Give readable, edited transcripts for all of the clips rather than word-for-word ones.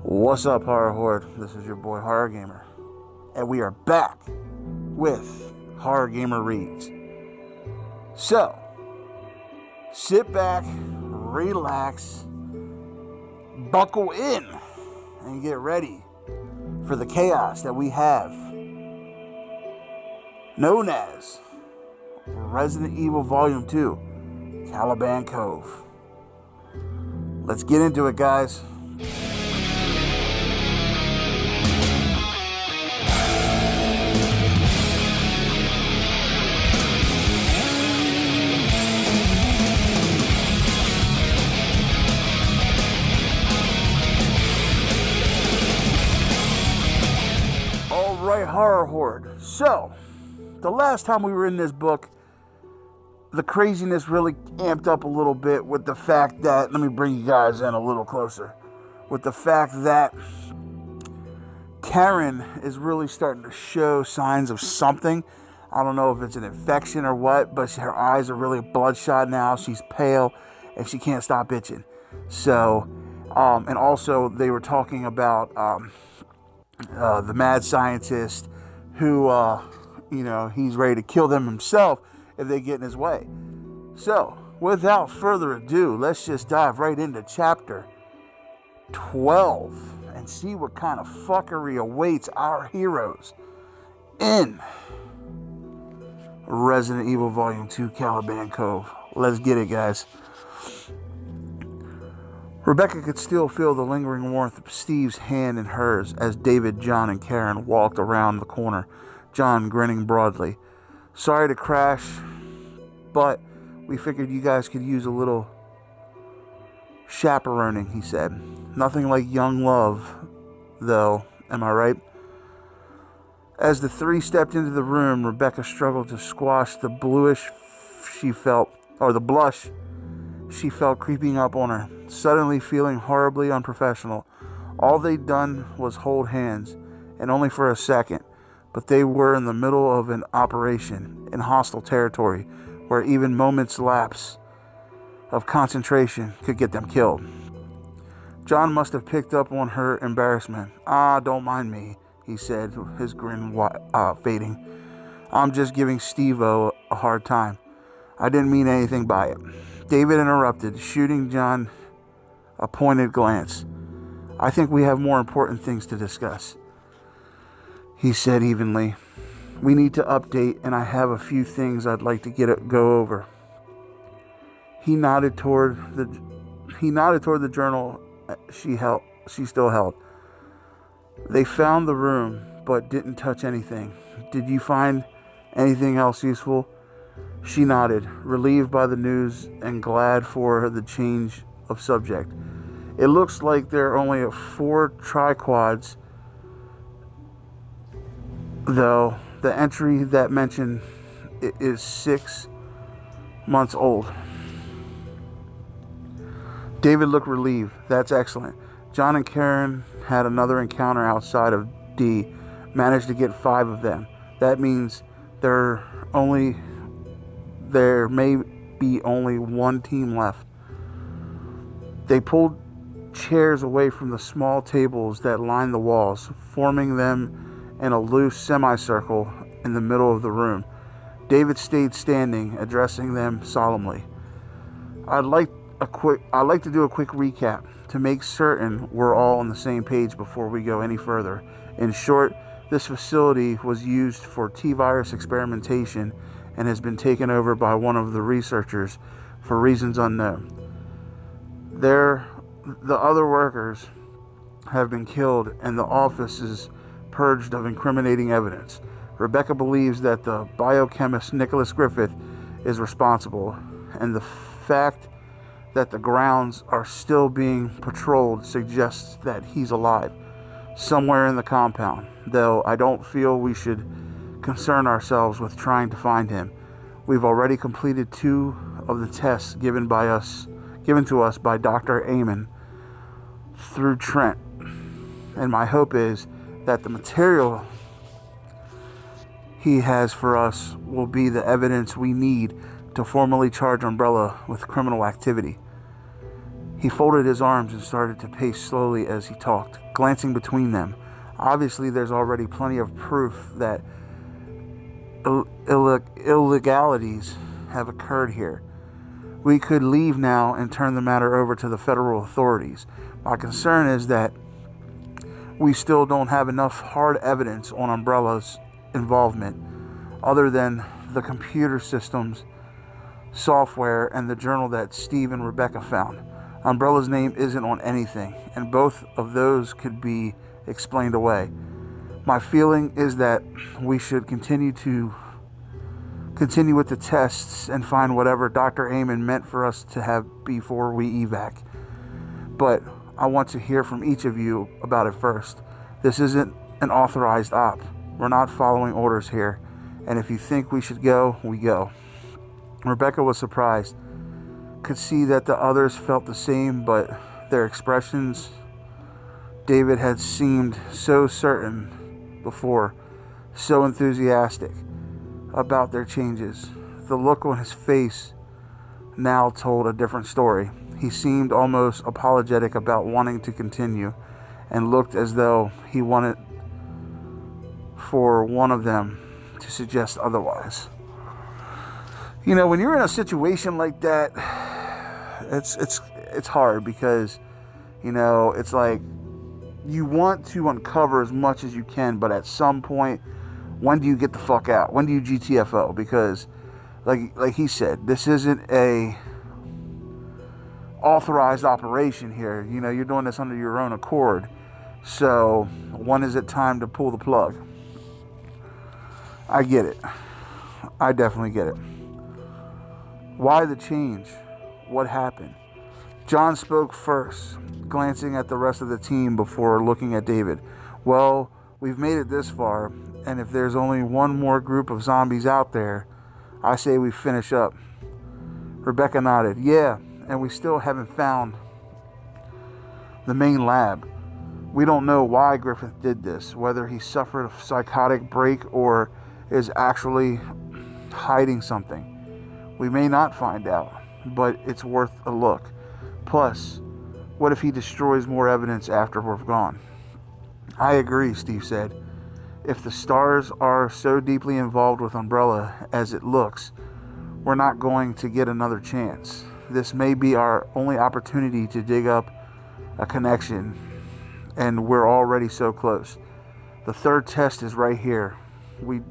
What's up, Horror Horde? This is your boy Horror Gamer, and we are back with Horror Gamer Reads. So, sit back, relax, buckle in, and get ready for the chaos that we have known as Resident Evil Volume 2, Caliban Cove. Let's get into it, guys. Alright, Horror Horde. So, the last time we were in this book, the craziness really amped up a little bit with the fact that, let me bring you guys in a little closer, with the fact that Karen is really starting to show signs of something. I don't know if it's an infection or what, but her eyes are really bloodshot now. She's pale and she can't stop itching. So, and also they were talking about the mad scientist who, he's ready to kill them himself if they get in his way. So, without further ado, let's just dive right into chapter 12 and see what kind of fuckery awaits our heroes in Resident Evil Volume 2, Caliban Cove. Let's get it, guys. Rebecca could still feel the lingering warmth of Steve's hand in hers as David, John, and Karen walked around the corner, John grinning broadly. Sorry to crash, but we figured you guys could use a little chaperoning, he said. Nothing like young love, though, am I right? As the three stepped into the room, Rebecca struggled to squash the blush she felt creeping up on her, suddenly feeling horribly unprofessional. All they'd done was hold hands, and only for a second, but they were in the middle of an operation in hostile territory where even moments lapse of concentration could get them killed. John must have picked up on her embarrassment. Don't mind me, he said, his grin fading. I'm just giving Steve-O a hard time. I didn't mean anything by it. David interrupted, shooting John a pointed glance. I think we have more important things to discuss, he said evenly. We need to update, and I have a few things I'd like to go over. He nodded toward the journal she still held. They found the room, but didn't touch anything. Did you find anything else useful? She nodded, relieved by the news and glad for the change of subject. It looks like there are only 4 triquads, though the entry that mentioned it is 6 months old. David looked relieved. That's excellent. John and Karen had another encounter outside of D, managed to get 5 of them. That means there may be only 1 team left. They pulled chairs away from the small tables that lined the walls, forming them in a loose semicircle in the middle of the room. David stayed standing, addressing them solemnly. I'd like to do a quick recap to make certain we're all on the same page before we go any further. In short, this facility was used for T-virus experimentation and has been taken over by one of the researchers for reasons unknown. The other workers have been killed and the office is purged of incriminating evidence. Rebecca believes that the biochemist Nicholas Griffith is responsible, and the fact that the grounds are still being patrolled suggests that he's alive, somewhere in the compound, though I don't feel we should concern ourselves with trying to find him. We've already completed 2 of the tests given to us by Dr. Amon through Trent, and my hope is that the material he has for us will be the evidence we need to formally charge Umbrella with criminal activity. He folded his arms and started to pace slowly as he talked, glancing between them. Obviously, there's already plenty of proof that illegalities have occurred here. We could leave now and turn the matter over to the federal authorities. My concern is that we still don't have enough hard evidence on Umbrella's involvement, other than the computer systems, software, and the journal that Steve and Rebecca found. Umbrella's name isn't on anything, and both of those could be explained away. My feeling is that we should continue with the tests and find whatever Dr. Amon meant for us to have before we evac. But I want to hear from each of you about it first. This isn't an authorized op. We're not following orders here, and if you think we should go, we go. Rebecca was surprised, could see that the others felt the same, but their expressions, David had seemed so certain before, so enthusiastic about their changes. The look on his face now told a different story. He seemed almost apologetic about wanting to continue, and looked as though he wanted for one of them to suggest otherwise. You know, when you're in a situation like that, it's hard because, you know, it's like you want to uncover as much as you can, but at some point, when do you get the fuck out? When do you GTFO? Because, like he said, this isn't a authorized operation here. You know, you're doing this under your own accord. So, when is it time to pull the plug? I get it. I definitely get it. Why the change? What happened? John spoke first, glancing at the rest of the team before looking at David. Well, we've made it this far, and if there's only one more group of zombies out there, I say we finish up. Rebecca nodded. Yeah, and we still haven't found the main lab. We don't know why Griffith did this, whether he suffered a psychotic break or is actually hiding something. We may not find out, but it's worth a look. Plus, what if he destroys more evidence after we're gone? I agree, Steve said. If the stars are so deeply involved with Umbrella as it looks, we're not going to get another chance. This may be our only opportunity to dig up a connection, and we're already so close. The third test is right here. We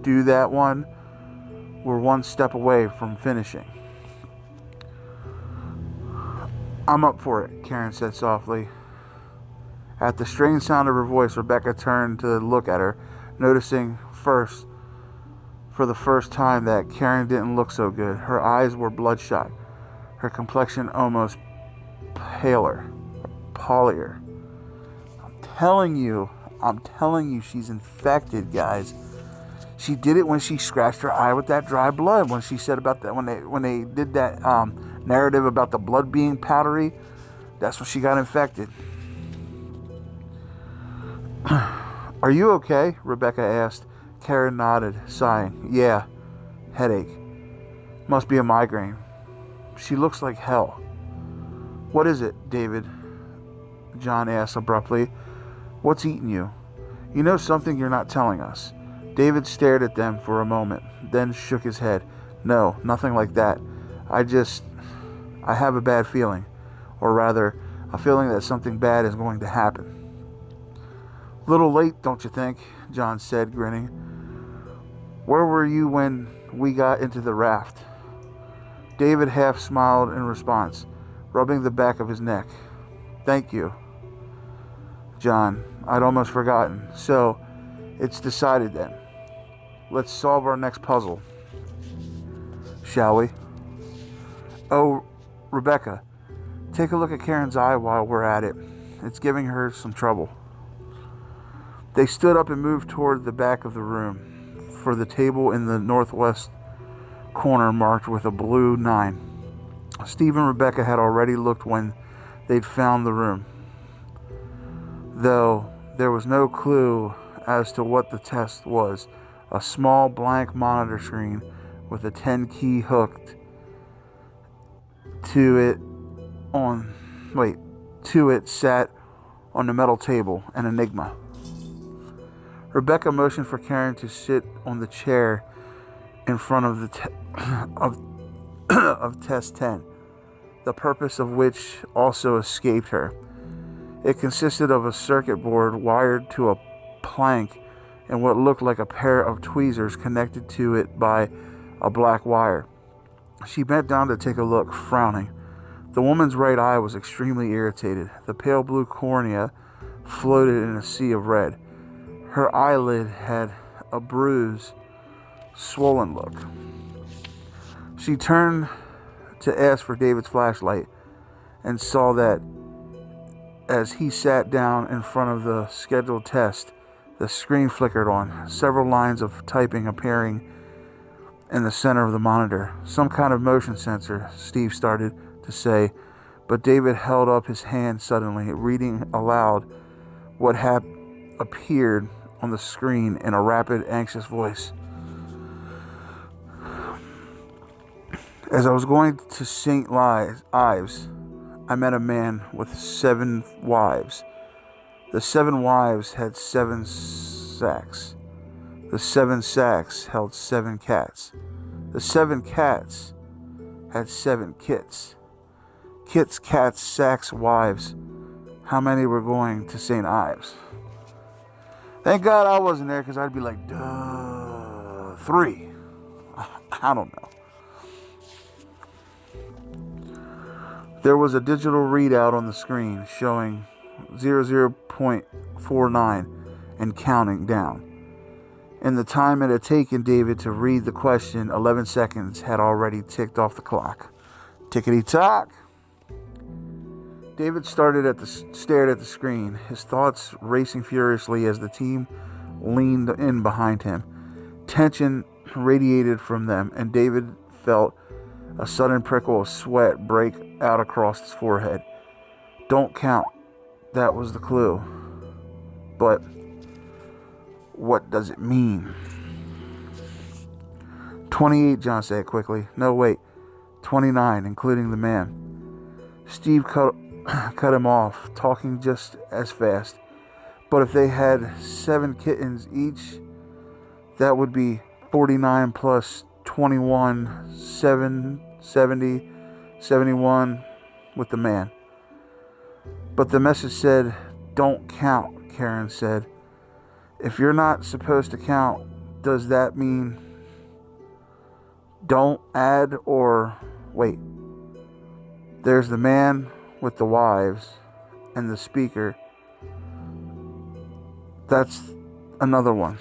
do that one, we're one step away from finishing. I'm up for it, Karen said softly. At the strange sound of her voice, Rebecca turned to look at her, noticing for the first time that Karen didn't look so good. Her eyes were bloodshot, her complexion almost paler. I'm telling you, she's infected, guys. She did it when she scratched her eye with that dry blood. When she said about that, when they did that narrative about the blood being powdery, that's when she got infected. Are you okay? Rebecca asked. Karen nodded, sighing. Yeah, headache. Must be a migraine. She looks like hell. What is it, David? John asked abruptly. What's eating you? You know something you're not telling us. David stared at them for a moment, then shook his head. No, nothing like that. I have a bad feeling. Or rather, a feeling that something bad is going to happen. Little late, don't you think? John said, grinning. Where were you when we got into the raft? David half smiled in response, rubbing the back of his neck. Thank you, John. I'd almost forgotten. So, it's decided then. Let's solve our next puzzle. Shall we? Oh, Rebecca, take a look at Karen's eye while we're at it. It's giving her some trouble. They stood up and moved toward the back of the room for the table in the northwest corner marked with a blue 9. Steve and Rebecca had already looked when they'd found the room, though there was no clue as to what the test was. A small blank monitor screen with a 10 key hooked to it on to it sat on the metal table, an enigma. Rebecca motioned for Karen to sit on the chair in front of of test 10, the purpose of which also escaped her. It consisted of a circuit board wired to a plank and what looked like a pair of tweezers connected to it by a black wire. She bent down to take a look, frowning. The woman's right eye was extremely irritated. The pale blue cornea floated in a sea of red. Her eyelid had a bruised, swollen look. She turned to ask for David's flashlight and saw that as he sat down in front of the scheduled test, the screen flickered on, several lines of typing appearing in the center of the monitor. Some kind of motion sensor, Steve started to say, but David held up his hand suddenly, reading aloud what had appeared on the screen in a rapid, anxious voice. As I was going to St. Ives, I met a man with 7 wives. The 7 wives had 7 sacks. The 7 sacks held 7 cats. The 7 cats had 7 kits. Kits, cats, sacks, wives. How many were going to St. Ives? Thank God I wasn't there, because I'd be like, duh, 3. I don't know. There was a digital readout on the screen showing 00.49 and counting down. In the time it had taken David to read the question, 11 seconds had already ticked off the clock. Tickety-tock! David stared at the screen, his thoughts racing furiously as the team leaned in behind him. Tension radiated from them, and David felt a sudden prickle of sweat break out across his forehead. Don't count. That was the clue. But what does it mean? 28, John said quickly. No, wait. 29, including the man. Steve cut him off, talking just as fast. But if they had 7 kittens each, that would be 49 plus 21, 70, 71 with the man. But the message said, don't count, Karen said. If you're not supposed to count, does that mean don't add or wait? There's the man with the wives and the speaker. That's another one.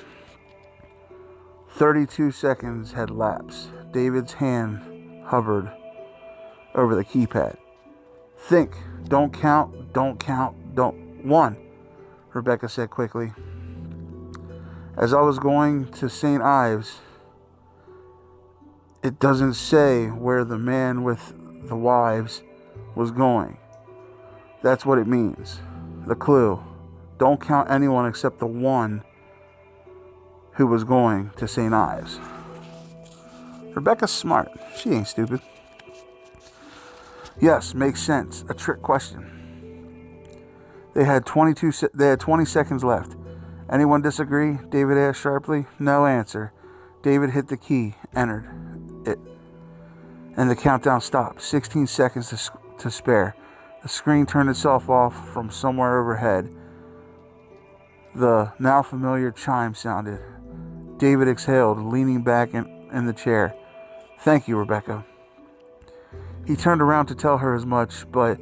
32 seconds had lapsed. David's hand hovered over the keypad. Think. Don't count. Don't count. Don't. 1, Rebecca said quickly. As I was going to St. Ives, it doesn't say where the man with the wives was going. That's what it means. The clue. Don't count anyone except the one who was going to St. Ives. Rebecca's smart. She ain't stupid. Yes, makes sense. A trick question. They had 20 seconds left. Anyone disagree? David asked sharply. No answer. David hit the key, entered it, and the countdown stopped. 16 seconds to spare. The screen turned itself off from somewhere overhead. The now familiar chime sounded. David exhaled, leaning back in the chair. Thank you, Rebecca. He turned around to tell her as much, but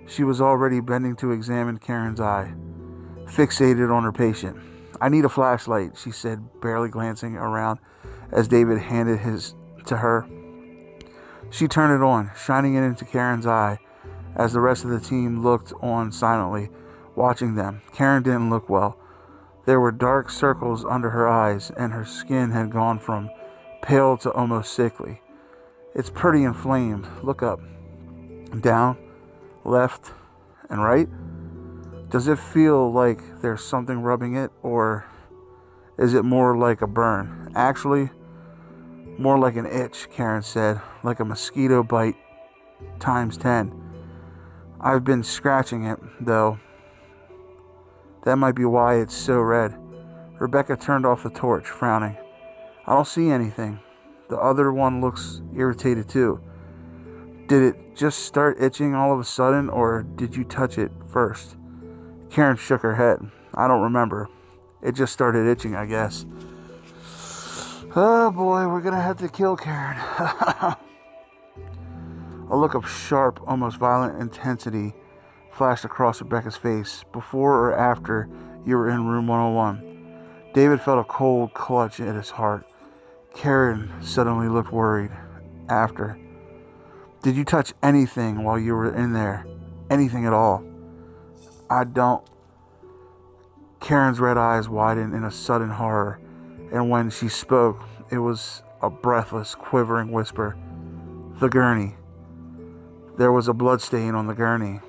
she was already bending to examine Karen's eye, fixated on her patient. I need a flashlight, she said, barely glancing around as David handed his to her. She turned it on, shining it into Karen's eye as the rest of the team looked on silently, watching them. Karen didn't look well. There were dark circles under her eyes, and her skin had gone from pale to almost sickly. It's pretty inflamed. Look up, down, left, and right. Does it feel like there's something rubbing it, or is it more like a burn? Actually, more like an itch, Karen said, like a mosquito bite times 10. I've been scratching it, though. That might be why it's so red. Rebecca turned off the torch, frowning. I don't see anything. The other one looks irritated too. Did it just start itching all of a sudden, or did you touch it first? Karen shook her head. I don't remember. It just started itching, I guess. Oh boy, we're gonna have to kill Karen. A look of sharp, almost violent intensity flashed across Rebecca's face. Before or after you were in room 101? David felt a cold clutch at his heart. Karen suddenly looked worried. After. Did you touch anything while you were in there? Anything at all? I don't. Karen's red eyes widened in a sudden horror, and when she spoke, it was a breathless, quivering whisper. The gurney. There was a blood stain on the gurney,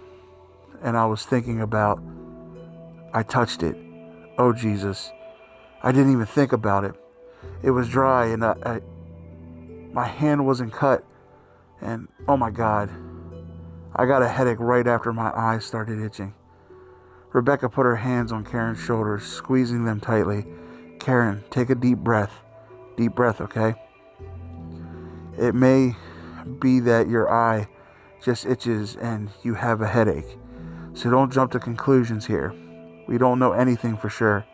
and I was thinking about... I touched it. Oh, Jesus. I didn't even think about it. It was dry, and my hand wasn't cut, and oh my God. I got a headache right after my eyes started itching. Rebecca put her hands on Karen's shoulders, squeezing them tightly. Karen, take a deep breath. Deep breath, okay? It may be that your eye just itches and you have a headache. So don't jump to conclusions here. We don't know anything for sure.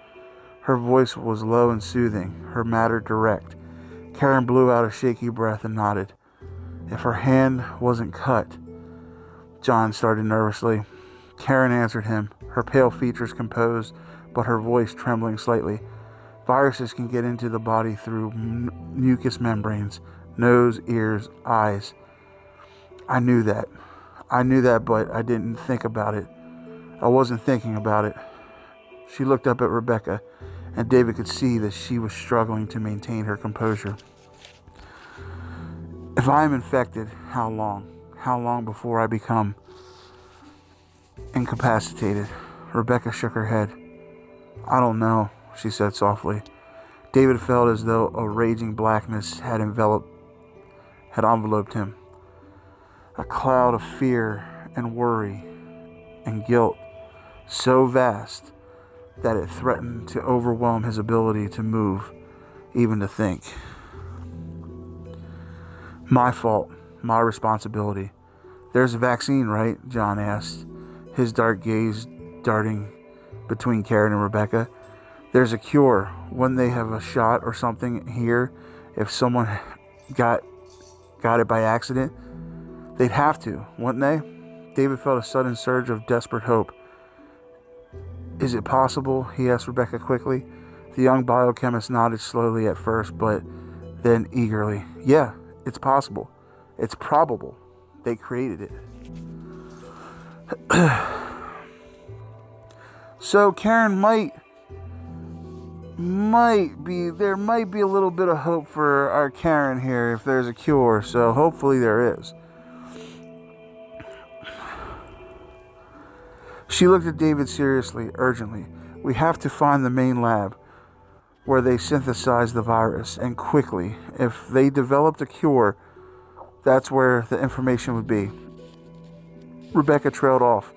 Her voice was low and soothing, her manner direct. Karen blew out a shaky breath and nodded. If her hand wasn't cut... John started nervously. Karen answered him, her pale features composed, but her voice trembling slightly. Viruses can get into the body through mucous membranes, nose, ears, eyes. I knew that, but I didn't think about it. I wasn't thinking about it. She looked up at Rebecca, and David could see that she was struggling to maintain her composure. If I am infected, how long? How long before I become incapacitated? Rebecca shook her head. I don't know, she said softly. David felt as though a raging blackness had enveloped him. A cloud of fear and worry and guilt so vast that it threatened to overwhelm his ability to move, even to think. My fault, my responsibility. There's a vaccine, right? John asked, his dark gaze darting between Karen and Rebecca. There's a cure. Wouldn't they have a shot or something here if someone got it by accident? They'd have to, wouldn't they? David felt a sudden surge of desperate hope. Is it possible? He asked Rebecca quickly. The young biochemist nodded slowly at first, but then eagerly. Yeah, it's possible. It's probable. They created it. So Karen might be a little bit of hope for our Karen here if there's a cure, so hopefully there is. She looked at David seriously, urgently. We have to find the main lab where they synthesized the virus, and quickly. If they developed a cure, that's where the information would be. Rebecca trailed off,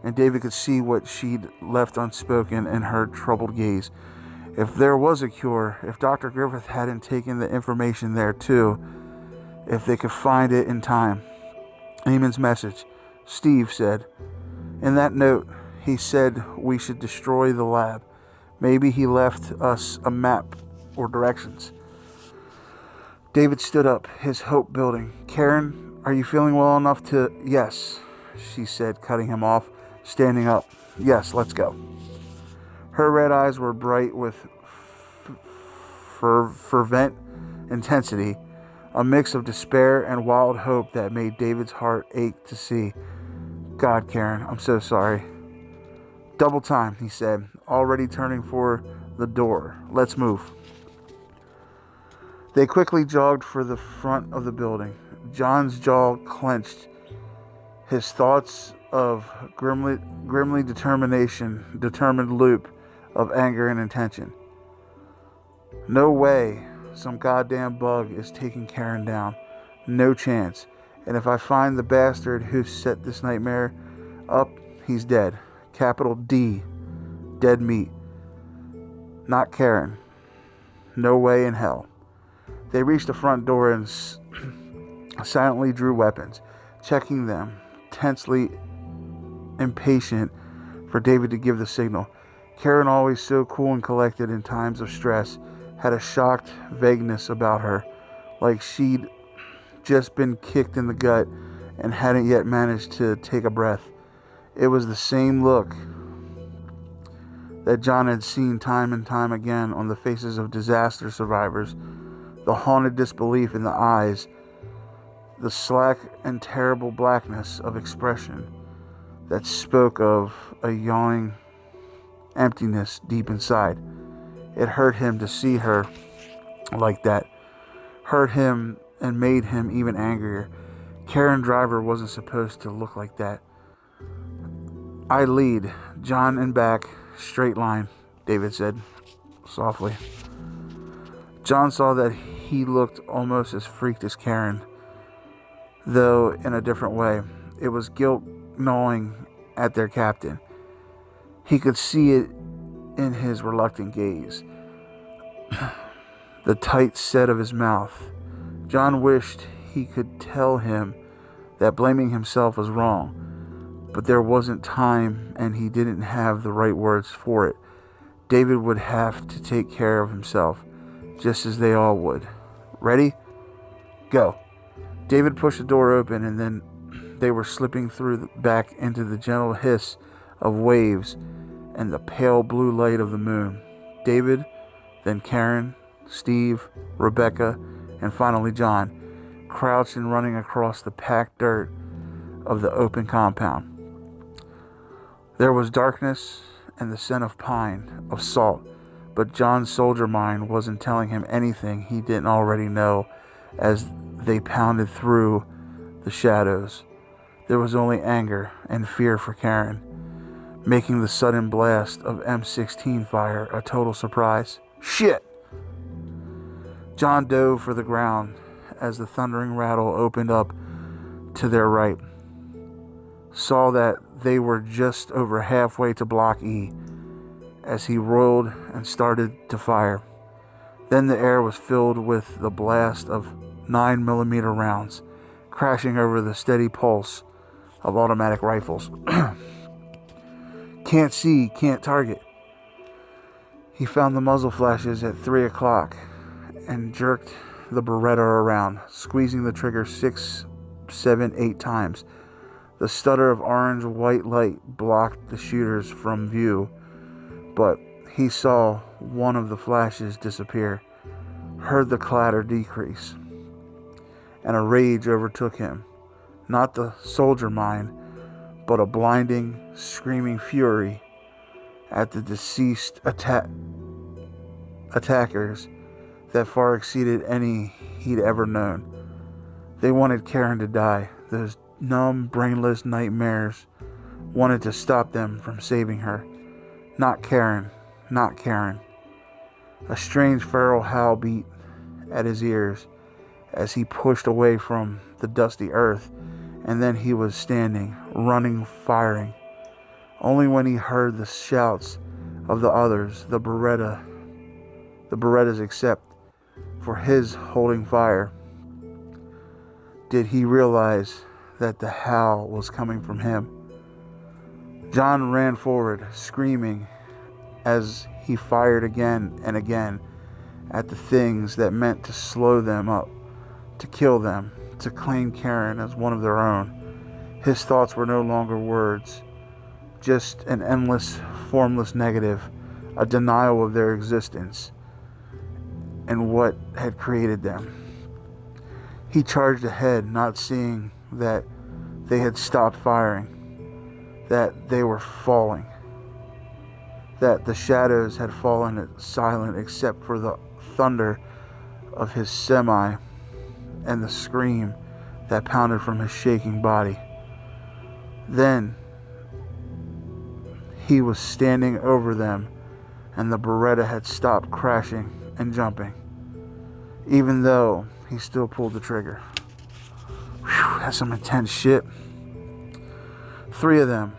and David could see what she'd left unspoken in her troubled gaze. If there was a cure, if Dr. Griffith hadn't taken the information there too, if they could find it in time. Eamon's message, Steve said. In that note, he said we should destroy the lab. Maybe he left us a map or directions. David stood up, his hope building. Karen, are you feeling well enough to... Yes, she said, cutting him off, standing up. Yes, let's go. Her red eyes were bright with fervent intensity, a mix of despair and wild hope that made David's heart ache to see. God, Karen, I'm so sorry. Double time, he said, already turning for the door. Let's move. They quickly jogged for the front of the building. John's jaw clenched, his thoughts of grimly determined loop of anger and intention. No way some goddamn bug is taking Karen down. No chance. And if I find the bastard who set this nightmare, Up, he's dead. Capital D. Dead meat. Not Karen. No way in hell. They reached the front door and silently drew weapons, checking them, tensely impatient for David to give the signal. Karen, always so cool and collected in times of stress, had a shocked vagueness about her, like she'd just been kicked in the gut and hadn't yet managed to take a breath. It was the same look that John had seen time and time again on the faces of disaster survivors, the haunted disbelief in the eyes, the slack and terrible blackness of expression that spoke of a yawning emptiness deep inside. It hurt him to see her like that. Hurt him and made him even angrier. Karen Driver wasn't supposed to look like that. I lead. John and back. Straight line, David said softly. John saw that he looked almost as freaked as Karen, though in a different way. It was guilt gnawing at their captain. He could see it in his reluctant gaze, the tight set of his mouth. John wished he could tell him that blaming himself was wrong, but there wasn't time and he didn't have the right words for it. David would have to take care of himself, just as they all would. Ready? Go. David pushed the door open, and then they were slipping through back into the gentle hiss of waves and the pale blue light of the moon. David, then Karen, Steve, Rebecca, and finally John, crouched and running across the packed dirt of the open compound. There was darkness and the scent of pine, of salt, but John's soldier mind wasn't telling him anything he didn't already know as they pounded through the shadows. There was only anger and fear for Karen, making the sudden blast of M16 fire a total surprise. Shit! John dove for the ground as the thundering rattle opened up to their right. Saw that they were just over halfway to Block E as he rolled and started to fire. Then the air was filled with the blast of 9mm rounds, crashing over the steady pulse of automatic rifles. Can't see, can't target. He found the muzzle flashes at 3 o'clock and jerked the Beretta around, squeezing the trigger 6, 7, 8 times. The stutter of orange-white light blocked the shooters from view, but he saw one of the flashes disappear, heard the clatter decrease, and a rage overtook him. Not the soldier mind, but a blinding, screaming fury at the deceased attackers that far exceeded any he'd ever known. They wanted Karen to die. Those numb, brainless nightmares wanted to stop them from saving her. Not Karen, not Karen. A strange feral howl beat at his ears as he pushed away from the dusty earth, and then he was standing, running, firing. Only when he heard the shouts of the others, the Berettas except for his holding fire, did he realize that the howl was coming from him. John ran forward, screaming as he fired again and again at the things that meant to slow them up, to kill them, to claim Karen as one of their own. His thoughts were no longer words, just an endless, formless negative, a denial of their existence and what had created them. He charged ahead, not seeing that they had stopped firing, that they were falling, that the shadows had fallen silent except for the thunder of his semi and the scream that pounded from his shaking body. Then he was standing over them, and the Beretta had stopped crashing and jumping, even though he still pulled the trigger. Whew, that's some intense shit. 3 of them,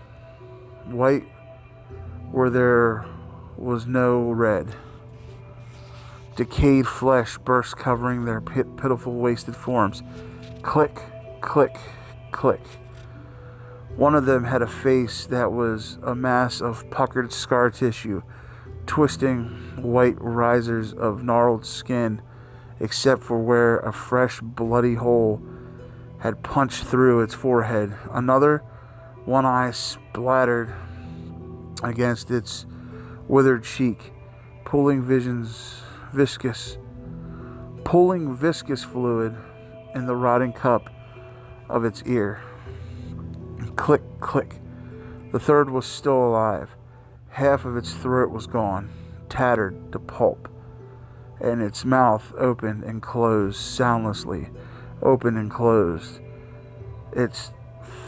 white where there was no red. Decayed flesh burst covering their pitiful, wasted forms. Click, click, click. One of them had a face that was a mass of puckered scar tissue, twisting white risers of gnarled skin, except for where a fresh, bloody hole had punched through its forehead. Another, one eye splattered against its withered cheek, pulling viscous fluid in the rotting cup of its ear. Click, click. The third was still alive. Half of its throat was gone, tattered to pulp, and its mouth opened and closed soundlessly, opened and closed, its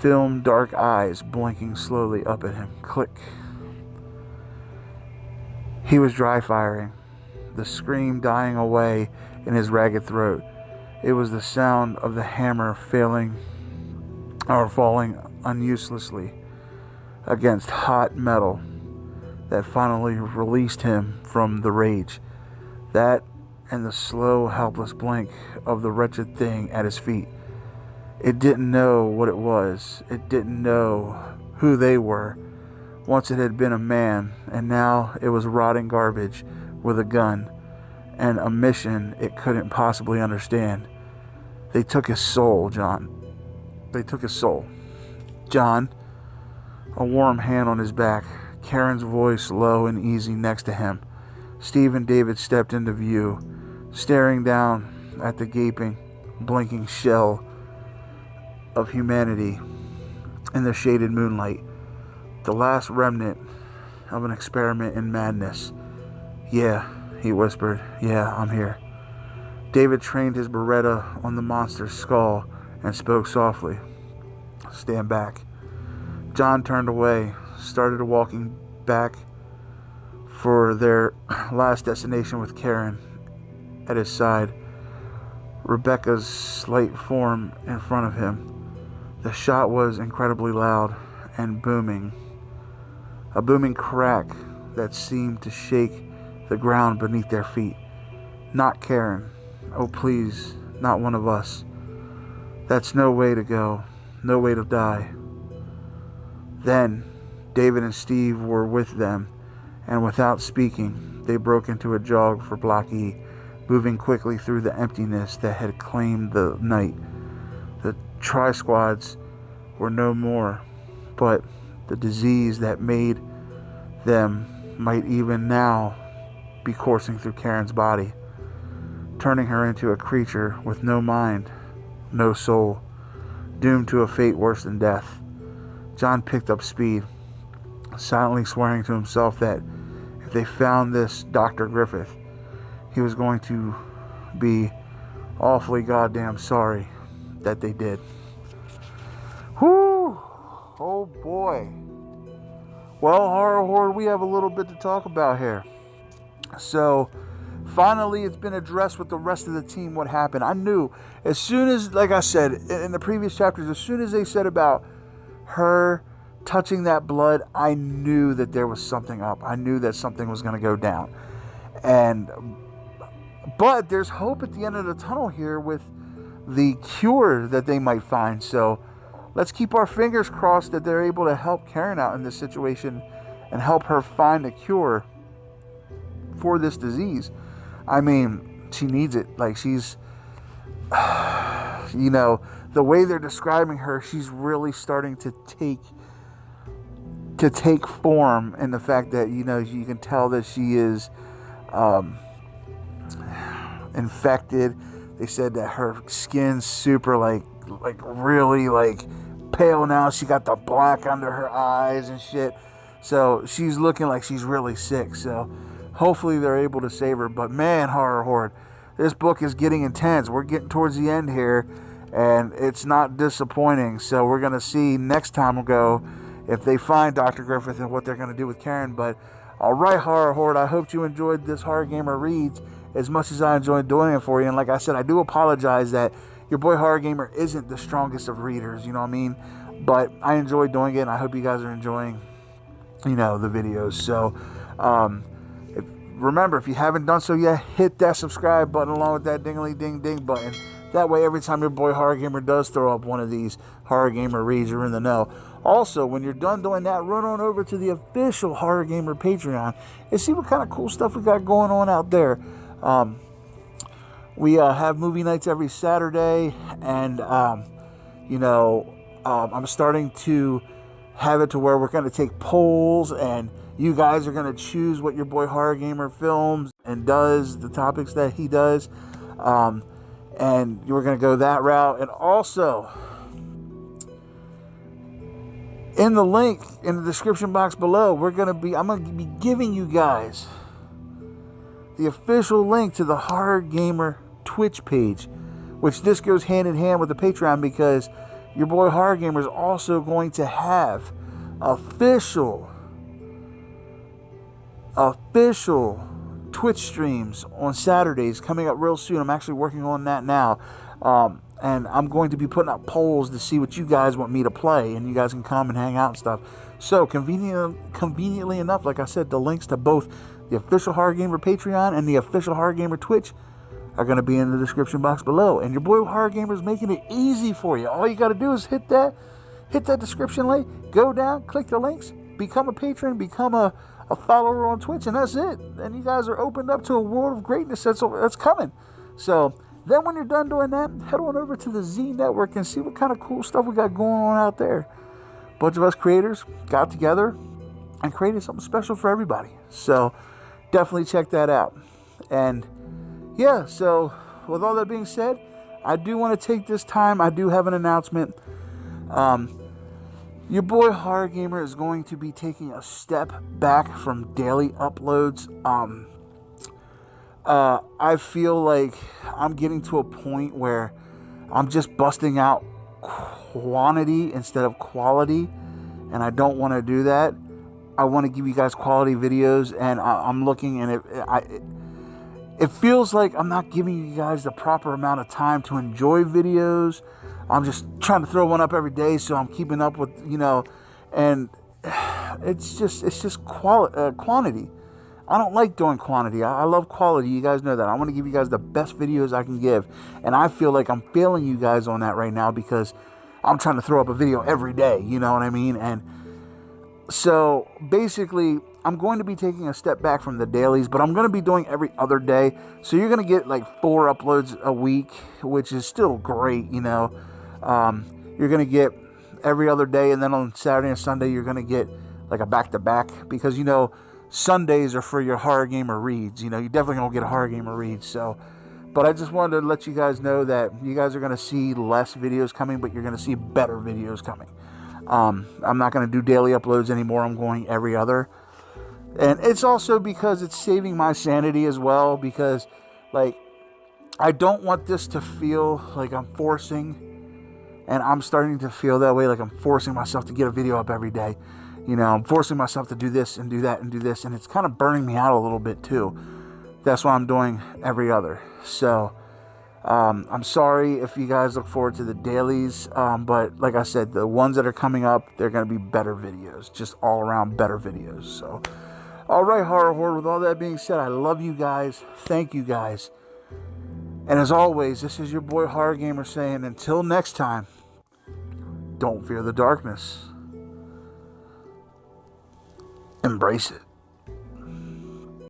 film dark eyes blinking slowly up at him. Click. He was dry firing, the scream dying away in his ragged throat. It was the sound of the hammer falling unuselessly against hot metal that finally released him from the rage. That and the slow, helpless blink of the wretched thing at his feet. It didn't know what it was. It didn't know who they were. Once it had been a man, and now it was rotting garbage with a gun and a mission it couldn't possibly understand. They took his soul, John. They took his soul. John, a warm hand on his back, Karen's voice low and easy next to him. Steve and David stepped into view, staring down at the gaping, blinking shell of humanity in the shaded moonlight. The last remnant of an experiment in madness. Yeah, he whispered. Yeah, I'm here. David trained his Beretta on the monster's skull and spoke softly. Stand back. John turned away, started walking back for their last destination with Karen at his side, Rebecca's slight form in front of him. The shot was incredibly loud and booming, a booming crack that seemed to shake the ground beneath their feet. Not Karen. Oh, please, not one of us. That's no way to go, no way to die. Then, David and Steve were with them, and without speaking, they broke into a jog for Block E, moving quickly through the emptiness that had claimed the night. The tri-squads were no more, but the disease that made them might even now be coursing through Karen's body, turning her into a creature with no mind, no soul, doomed to a fate worse than death. John picked up speed, silently swearing to himself that if they found this Dr. Griffith, he was going to be awfully goddamn sorry that they did. Whew! Oh boy. Well, H0rr0rrgam3r, we have a little bit to talk about here. So, finally, it's been addressed with the rest of the team what happened. I knew, as soon as, like I said in the previous chapters, as soon as they said about her touching that blood, I knew that there was something up. I knew that something was going to go down. But there's hope at the end of the tunnel here with the cure that they might find. So let's keep our fingers crossed that they're able to help Karen out in this situation and help her find a cure for this disease. I mean, she needs it. Like, she's, you know, the way they're describing her, she's really starting to take form, in the fact that, you know, you can tell that she is infected. They said that her skin's super like really like pale now. She got the black under her eyes and shit. So she's looking like she's really sick. So hopefully they're able to save her. But man, H0rr0rrgam3r, this book is getting intense. We're getting towards the end here, and it's not disappointing. So we're going to see next time we'll go if they find Dr. Griffith and what they're going to do with Karen. But all right, H0rr0rrgam3r, I hope you enjoyed this H0rr0rgamer reads as much as I enjoyed doing it for you. And like I said, I do apologize that your boy H0rr0rgamer isn't the strongest of readers, you know what I mean? But I enjoy doing it, and I hope you guys are enjoying, the videos. So, remember, if you haven't done so yet, hit that subscribe button along with that ding-a-ling-ding-ding button. That way, every time your boy Horror Gamer does throw up one of these Horror Gamer reads, you're in the know. Also, when you're done doing that, run on over to the official Horror Gamer Patreon and see what kind of cool stuff we got going on out there. We have movie nights every Saturday, and, I'm starting to have it to where we're going to take polls, and you guys are going to choose what your boy Horror Gamer films and does, the topics that he does. And we're going to go that route. And also, in the link in the description box below, I'm going to be giving you guys the official link to the Horror Gamer Twitch page, which this goes hand in hand with the Patreon, because your boy Horror Gamer is also going to have official Twitch streams on Saturdays coming up real soon. I'm actually working on that now. And I'm going to be putting up polls to see what you guys want me to play, and you guys can come and hang out and stuff. So conveniently enough, like I said, the links to both the official Horror Gamer Patreon and the official Horror Gamer Twitch are going to be in the description box below. And your boy Horror Gamer is making it easy for you. All you got to do is hit that description link, go down, click the links, become a patron, become a follower on Twitch, and that's it. And you guys are opened up to a world of greatness that's coming. So then when you're done doing that, head on over to the Z Network and see what kind of cool stuff we got going on out there. A bunch of us creators got together and created something special for everybody. So definitely check that out. And yeah, so with all that being said, I do want to take this time. I do have an announcement. Your boy Horror Gamer is going to be taking a step back from daily uploads. I feel like I'm getting to a point where I'm just busting out quantity instead of quality, and I don't want to do that. I want to give you guys quality videos, and I'm looking, and it feels like I'm not giving you guys the proper amount of time to enjoy videos. I'm just trying to throw one up every day, so I'm keeping up with, and it's just quantity. I don't like doing quantity. I love quality. You guys know that. I want to give you guys the best videos I can give, and I feel like I'm failing you guys on that right now because I'm trying to throw up a video every day. You know what I mean? And so basically, I'm going to be taking a step back from the dailies, but I'm going to be doing every other day. So you're going to get like 4 uploads a week, which is still great. You're going to get every other day, and then on Saturday and Sunday, you're going to get like a back-to-back, because, Sundays are for your Horror Gamer reads. You definitely going to get a Horror Gamer read. So, but I just wanted to let you guys know that you guys are going to see less videos coming, but you're going to see better videos coming. I'm not going to do daily uploads anymore. I'm going every other. And it's also because it's saving my sanity as well, because, I don't want this to feel like I'm forcing, and I'm starting to feel that way, like I'm forcing myself to get a video up every day. I'm forcing myself to do this and do that and do this, and it's kind of burning me out a little bit too. That's why I'm doing every other. So, I'm sorry if you guys look forward to the dailies, but like I said, the ones that are coming up, they're going to be better videos, just all around better videos. So, all right, Horror, with all that being said, I love you guys. Thank you guys. And as always, this is your boy Horror Gamer saying, until next time, don't fear the darkness. Embrace it.